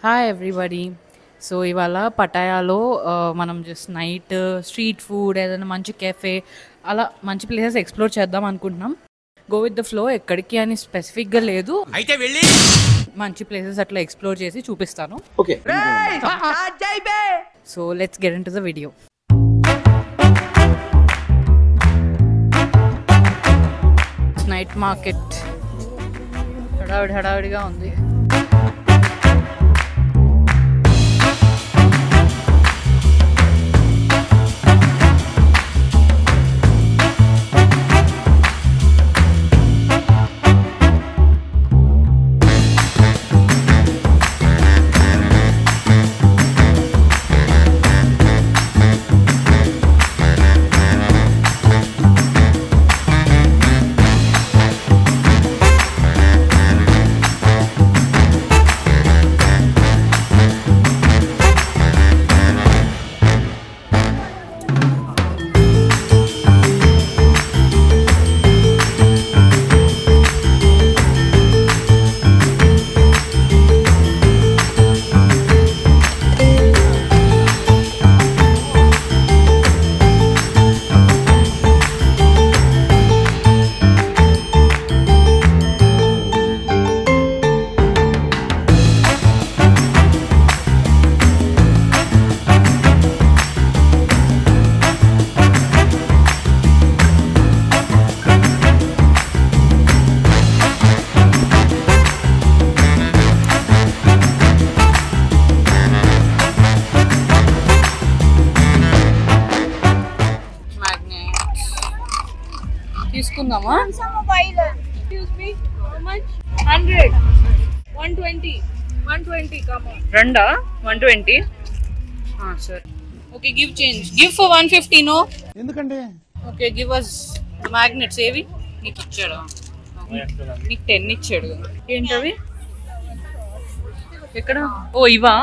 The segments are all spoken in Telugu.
Hi everybody. సో ఇవాళ పటాయాలో మనం జస్ట్ నైట్ స్ట్రీట్ ఫుడ్ ఏదైనా మంచి కెఫే అలా మంచి ప్లేసెస్ ఎక్స్ప్లోర్ చేద్దాం అనుకుంటున్నాం. గో విత్ ద ఫ్లో, ఎక్కడికి అని స్పెసిఫిక్గా లేదు, అయితే వెళ్ళి మంచి ప్లేసెస్ అట్లా ఎక్స్ప్లోర్ చేసి చూపిస్తాను. Okay, so let's get into the video. Night market హడావిడిగా ఉంది. తీసుకుందామా? 120 రెండా 120? సరే, okay, give change. Give for 150. No ఎందుకంటే ఓకే, గివ్ అస్ మ్యాగ్నెట్స్. ఏవి నీకు ఇచ్చాడా? నీకు 10 ఇచ్చాడు. ఏంటవి? ఎక్కడ? ఓ ఇవా?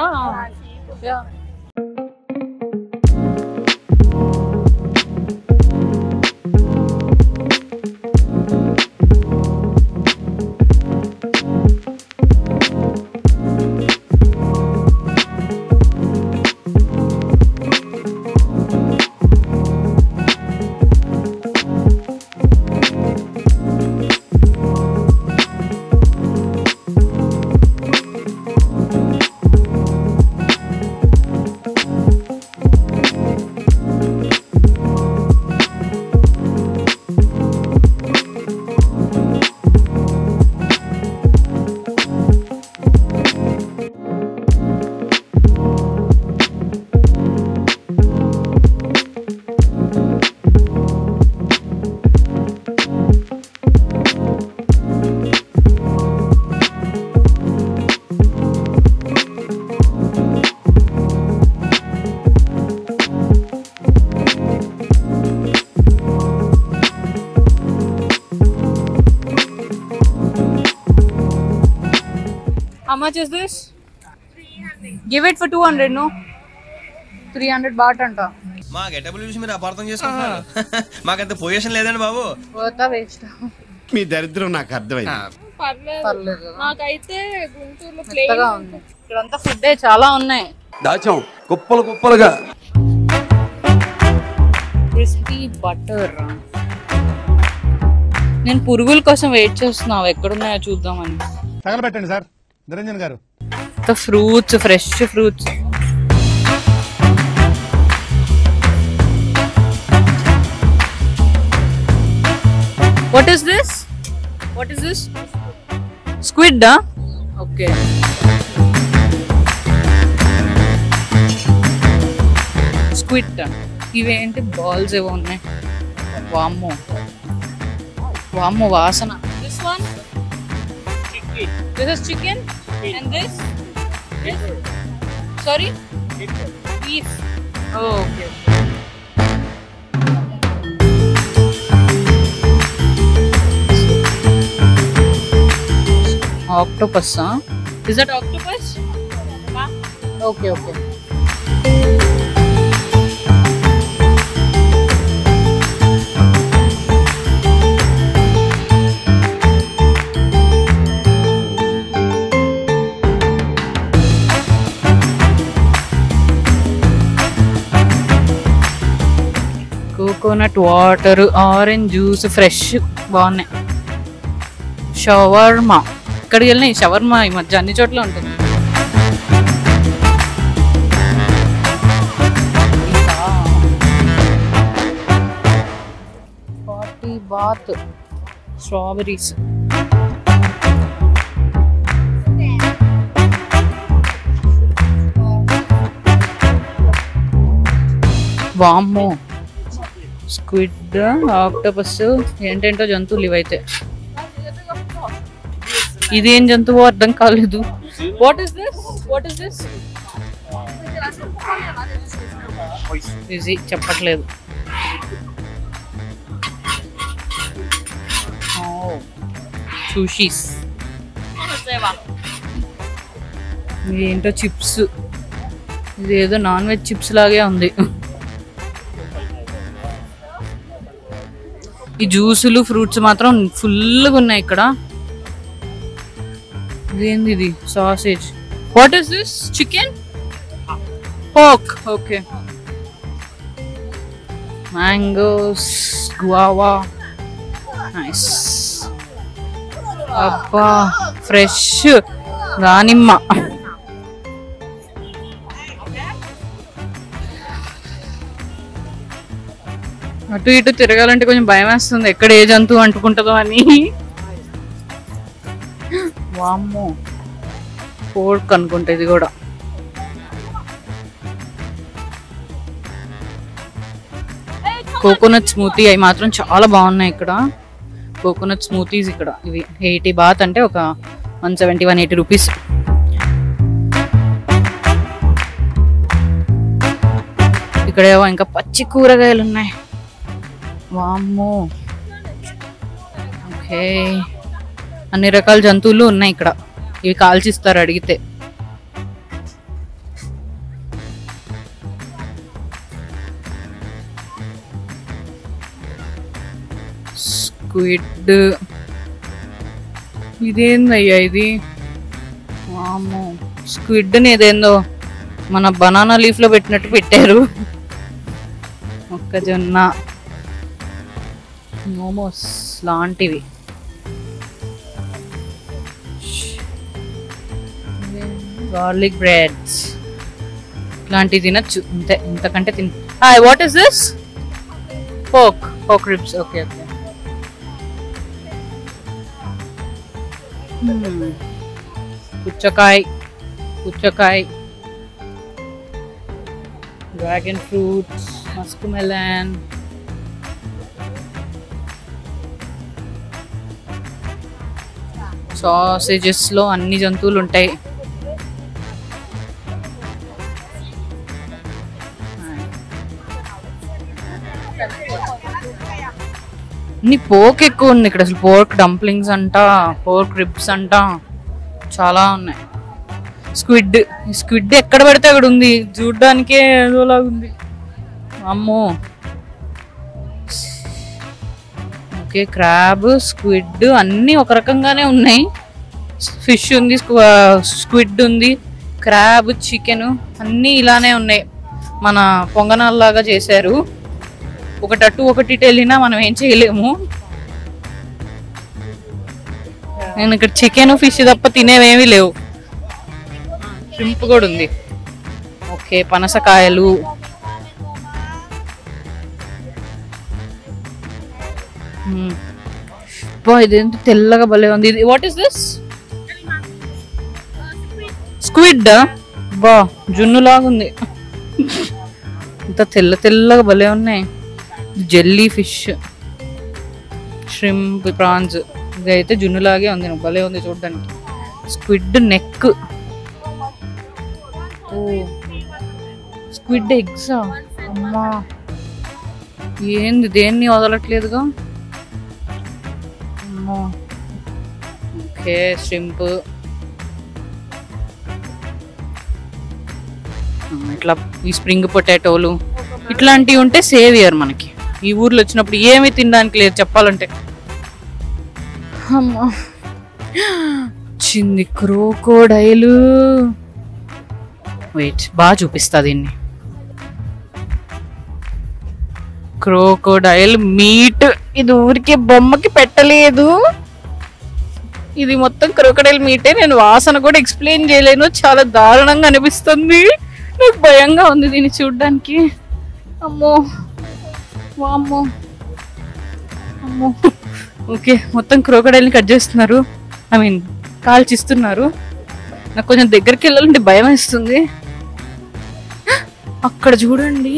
How much is this? 300. Give it for 200. No, 300 baht anta. మా గెటబుల్ చూసి మీరు అపార్థం చేసుకుంటున్నారు. మాకంత పొజిషన్ లేదండి బాబు. పోతా వేస్ట్. మీ దరిద్రం నాకు అర్థమైంది. పర్లేదు. నాకైతే గుంటూరులో ప్లేగా ఉంది. ఇక్కడంతా ఫుడ్ చాలా ఉన్నాయి. దాచాం కుప్పలుగా. Crispy butter. నేను పురుగుల కోసం వెయిట్ చేస్తున్నావు, ఎక్కడున్నాయో చూద్దామని. తగలబెట్టండి సార్ నిరంజన్ గారు. Fruits, fresh fruits. What is this? Squid, huh? Okay. Squid. ఇవేంటి బాల్స్ ఏవో ఉన్నాయి. వామ్మో వాసన. This one? This is chicken? And this? Sorry? Beef. Oh, okay. Octopus, huh? Is that octopus? Okay. Fruit water, orange juice fresh బాగున్నాయి. షవర్మా, ఇక్కడికి వెళ్ళినాయి షవర్మా ఈ మధ్య అన్ని చోట్ల ఉంటుంది. బాత్, స్ట్రాబెరీస్, వామ్మో స్క్విడ్, ఆక్టోపస్, ఏంటేంటో జంతువులు ఇవైతే. ఇదేం జంతువు అర్థం కాలేదు. What is this? ఈజీ చెప్పట్లేదు. సుషీస్, ఏంటో చిప్స్, ఇదేదో నాన్ వెజ్ చిప్స్ లాగే ఉంది. ఈ జ్యూసులు ఫ్రూట్స్ మాత్రం ఫుల్గా ఉన్నాయి ఇక్కడ. ఇదేంది ఇది? Sausage. What is this? Chicken, pork, okay. Mangoes, guava, nice. అబ్బా ఫ్రెష్ దానిమ్మ. అటు ఇటు తిరగాలంటే కొంచెం భయం వేస్తుంది, ఎక్కడ ఏ జంతువు అంటుకుంటుందో అని. వామ్మో పోర్క్ అనుకుంటా ఇది కూడా. కోకోనట్ స్మూతీ అవి మాత్రం చాలా బాగున్నాయి ఇక్కడ. కోకోనట్ స్మూతీస్ ఇక్కడ ఇవి 80 బాత్ అంటే ఒక 170-180 రూపీస్. ఇక్కడేవో ఇంకా పచ్చి కూరగాయలు ఉన్నాయి. వామ్మో, ఓకే. అన్ని రకాల జంతువులు ఉన్నాయి ఇక్కడ. ఇవి కాల్చిస్తారు అడిగితే. స్క్విడ్, ఇదేందయ్యా ఇది? వామ్మో స్క్విడ్ ని ఏదేందో మన బనానా లీఫ్ లో పెట్టినట్టు పెట్టారు. మొక్కజొన్న, మోమోస్ లాంటివి. గార్లిక్ బ్రెడ్స్ ఇట్లాంటివి తినచ్చు అంతే, ఇంతకంటే what is this? Pork ribs, okay okay. పుచ్చకాయ, dragon fruits, musk melon, sausages లో అన్ని జంతువులు ఉంటాయి. అన్ని పోర్క్ ఎక్కువ ఉంది ఇక్కడ. అసలు పోర్క్ డంప్లింగ్స్ అంట, పోర్క్ రిబ్స్ అంట, చాలా ఉన్నాయి. స్క్విడ్ ఎక్కడ పడితే అక్కడ ఉంది, చూడ్డానికే ఏదోలాగా ఉంది. అమ్మో, ఓకే. క్రాబ్, స్క్విడ్ అన్నీ ఒక రకంగానే ఉన్నాయి. ఫిష్ ఉంది, స్క్విడ్ ఉంది, క్రాబ్, చికెన్ అన్నీ ఇలానే ఉన్నాయి. మన పొంగనాల్లాగా చేశారు. ఒకటి అటు ఒకటి ఇటు వెళ్ళినా మనం ఏం చేయలేము. నేను ఇక్కడ చికెన్ ఫిష్ తప్ప తినేవేమీ లేవు. షింప్ కూడా ఉంది. ఓకే, పనసకాయలు, ఇదేంటి తెల్లగా భలే ఉంది. ఇది వాట్ ఈస్ దిస్? స్క్విడ్. బా జున్నులాగా ఉంది. ఇంత తెల్లగా భలే ఉన్నాయి. Jelly fish, shrimp, prawns. ఇదైతే జున్నులాగే ఉంది, భలే ఉంది చూడడానికి. స్క్విడ్ నెక్, స్క్విడ్ ఎగ్సా? అమ్మా ఏంది, దేన్ని వదలట్లేదుగా. అమ్మో, ఓకే. ష్రింప్, ఇట్లా ఈ స్ప్రింగ్ పొటాటోలు ఇట్లాంటివి ఉంటే సేవియర్ మనకి. ఈ ఊర్లో వచ్చినప్పుడు ఏమీ తినడానికి లేదు చెప్పాలంటే. అమ్మా చిన్ని క్రోకోడైలు. వెయిట్, బాగా చూపిస్తా దీన్ని. Crocodile meet. ఇది ఊరికే బొమ్మకి పెట్టలేదు, ఇది మొత్తం క్రోకోడైల్ మీటే. నేను వాసన కూడా ఎక్స్ప్లెయిన్ చేయలేను, చాలా దారుణంగా అనిపిస్తుంది. నాకు భయంగా ఉంది దీన్ని చూడ్డానికి. అమ్మో వామ్మో అమ్మో. ఓకే, మొత్తం క్రోకోడైల్ని కట్ చేస్తున్నారు, ఐ మీన్ కాల్చిస్తున్నారు. నాకు కొంచెం దగ్గరికి వెళ్ళాలంటే భయం వేస్తుంది. అక్కడ చూడండి,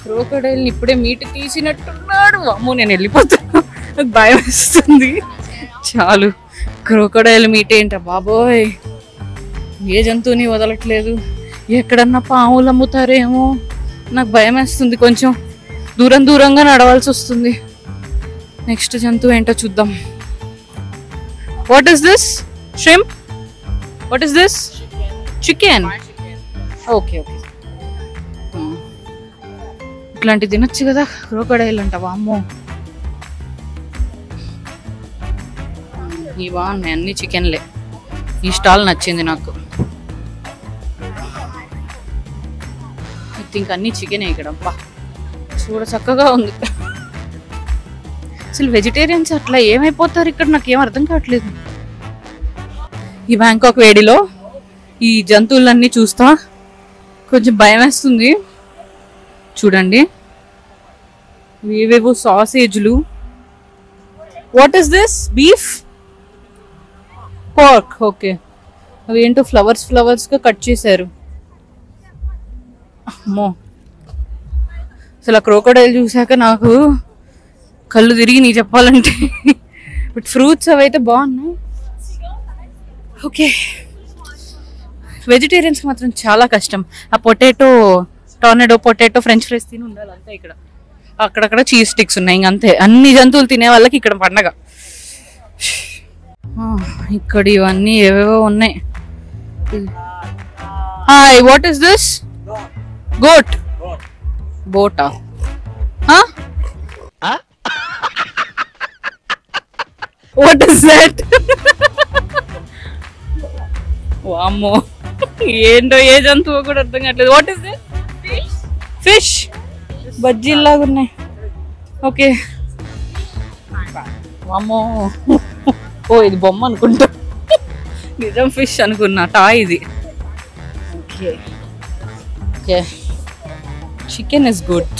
క్రోకోడైల్ని ఇప్పుడే మీట్ తీసినట్టున్నాడు. అమ్మో నేను వెళ్ళిపోతున్నా, నాకు భయం వేస్తుంది. చాలు, క్రోకోడైల్ మీట్ ఏంట బాబోయ్, ఏ జంతువుని వదలట్లేదు. ఎక్కడన్నా పాములు అమ్ముతారేమో, నాకు భయం వేస్తుంది. కొంచెం దూరంగా నడవాల్సి వస్తుంది. నెక్స్ట్ జంతువు ఏంటో చూద్దాం. What is this? Shrimp? What is this? Chicken. Okay okay, ఇట్లాంటివి తినొచ్చు కదా. క్రోకోడైల్ అంట, వామ్మో. ఇవి బాగున్నాయి, అన్ని చికెన్లే. ఈ స్టాల్ నచ్చింది నాకు. ఐ థింక్ అన్ని చికెనే ఇక్కడ. అబ్బా చూడ చక్కగా ఉంది. అసలు వెజిటేరియన్స్ అట్లా ఏమైపోతారు ఇక్కడ, నాకేం అర్థం కావట్లేదు. ఈ బ్యాంకాక్ వేడిలో ఈ జంతువులన్నీ చూస్తా కొంచెం భయం వేస్తుంది. చూడండి, ఏవేవో సాసేజ్లు. What is this? Beef, pork. Okay, అవి ఏంటో ఫ్లవర్స్ గా కట్ చేశారు. అమ్మో, అసలు ఆ క్రోకోడైల్ చూసాక నాకు కళ్ళు తిరిగి నీ చెప్పాలంటే. బట్ ఫ్రూట్స్ అవి అయితే బాగున్నాయి. ఓకే, వెజిటేరియన్స్ మాత్రం చాలా కష్టం. ఆ పొటాటో, టొర్నడో పొటాటో ఫ్రెంచ్ ఫ్రైస్ తిని ఉండాలి అంతే. ఇక్కడ అక్కడక్కడ చీజ్ స్టిక్స్ ఉన్నాయి, ఇంకంతే. అన్ని జంతువులు తినే వాళ్ళకి ఇక్కడ పండగ. ఇక్కడ ఇవన్నీ ఏవేవో ఉన్నాయి. Hi, what is this? Goat. బోటా? What is that? వామ్మో, ఏంటో ఏ జంతువు కూడా అర్థం కావట్లేదు. What is this? ఫిష్. బజ్జీల్లాగా ఉన్నాయి. ఓకే, వామ్మో. ఓ ఇది బొమ్మ అనుకుంటా, నిజం ఫిష్ అనుకున్నా. టాయ్ ఇది. Okay okay, chicken is good.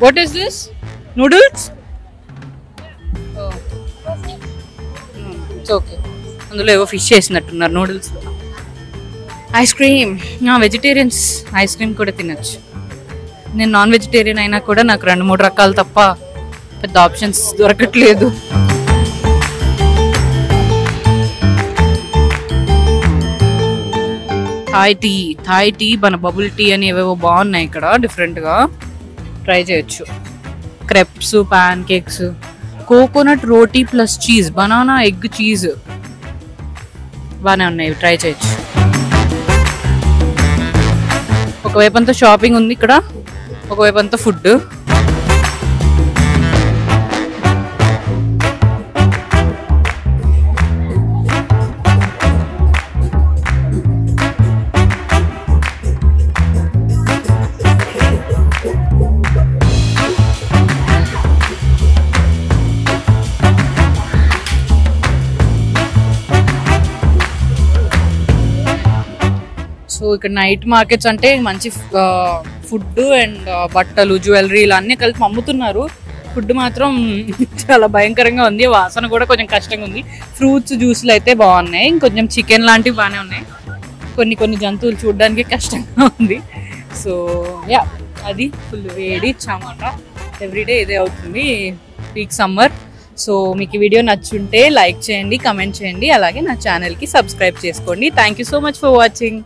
What is this? Noodles? It's okay, అందులో ఏవో ఫిష్ చేసినట్టున్నారు noodles. Ice cream. Vegetarians ice cream కూడా తినచ్చు. నేను నాన్ వెజిటేరియన్ అయినా కూడా నాకు 2-3 రకాలు తప్ప పెద్ద ఆప్షన్స్ దొరకట్లేదు. థాయ్ టీ, మన బబుల్ టీ అని ఏవేవో బాగున్నాయి ఇక్కడ, డిఫరెంట్గా ట్రై చేయొచ్చు. Crepes, pancakes, coconut roti plus cheese, banana egg cheese బాగానే ఉన్నాయి, ట్రై చేయొచ్చు. ఒకవైపు అంతా షాపింగ్ ఉంది ఇక్కడ, ఒకవైపు అంతా ఫుడ్. సో ఇక్కడ నైట్ మార్కెట్స్ అంటే మంచి ఫుడ్ అండ్ బట్టలు, జ్యువెలరీలు అన్నీ కలిపి అమ్ముతున్నారు. ఫుడ్ మాత్రం చాలా భయంకరంగా ఉంది, వాసన కూడా కొంచెం కష్టంగా ఉంది. ఫ్రూట్స్, జ్యూస్లు అయితే బాగున్నాయి, ఇంకొంచెం చికెన్ లాంటివి బాగానే ఉన్నాయి. కొన్ని జంతువులు చూడడానికి కష్టంగా ఉంది. సో యా, అది ఫుల్ వేడి చమాట. ఎవ్రీడే ఇదే అవుతుంది పీక్ సమ్మర్. సో మీకు ఈ వీడియో నచ్చుంటే లైక్ చేయండి, కమెంట్ చేయండి, అలాగే నా ఛానల్కి సబ్స్క్రైబ్ చేసుకోండి. Thank you so much for watching.